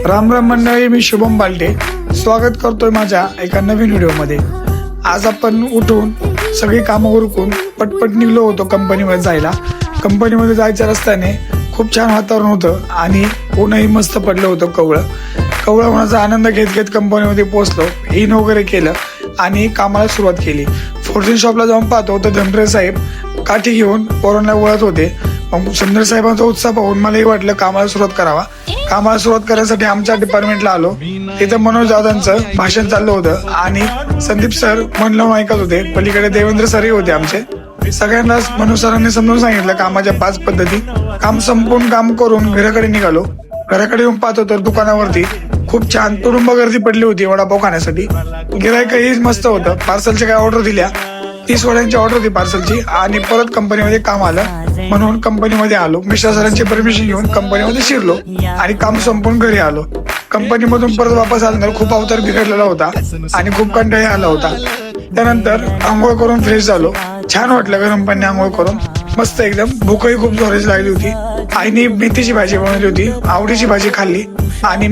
राम राम मंडळी, मी शुभम बालटे स्वागत करतोय माझ्या एका नवीन व्हिडिओमध्ये। आज आपण उठून सगळी कामं उरकून पटपट निघलो होतो कंपनीमध्ये जायला। कंपनीमध्ये जायच्या रस्त्याने खूप छान वातावरण होतं आणि ऊनही मस्त पडलं होतं। कवळं होण्याचा आनंद घेत घेत कंपनीमध्ये पोहोचलो, इन वगैरे केलं आणि कामाला सुरुवात केली। फॉर्च्यून शॉपला जाऊन पाहतो तर धनरे साहेब काठी घेऊन पोरांना वळत होते। मग सुंदर साहेबांचा उत्साह पाहून मलाही वाटलं कामाला सुरुवात करावा। कामाला सुरुवात करण्यासाठी आमच्या डिपार्टमेंटला आलो। तिथं मनोज दादांचं भाषण चाललं होतं आणि संदीप सर मन लावून ऐकत होते। पलीकडे देवेंद्र सरही होते आमचे। सगळ्यांनाच मनोज सरांनी समजून सांगितलं कामाच्या 5 पद्धती। काम संपून काम करून घराकडे निघालो। घराकडे येऊन पाहतो तर दुकानावरती खूप छान तुडुंब गर्दी पडली होती वडापाव खाण्यासाठी। गिरायकही मस्त होतं। पार्सलच्या काय ऑर्डर दिल्या, 30 वड्यांची ऑर्डर होती पार्सलची आणि परत कंपनीमध्ये काम आलं म्हणून कंपनीमध्ये आलो। मिश्रा सरांची परमिशन घेऊन कंपनीमध्ये शिरलो आणि काम संपून घरी आलो। कंपनीमधून परत वापस आल्यानंतर खूप अवतार बिघडलेला होता आणि खूप कंटाळा आला होता। त्यानंतर आंघोळ करून फ्रेश झालो। छान वाटलं गरम पाणी आंघोळ करून, मस्त एकदम। भूकही खूप जोराची लागली होती। आईने मेथीची भाजी बनवली होती, आवडीची भाजी खाल्ली आणि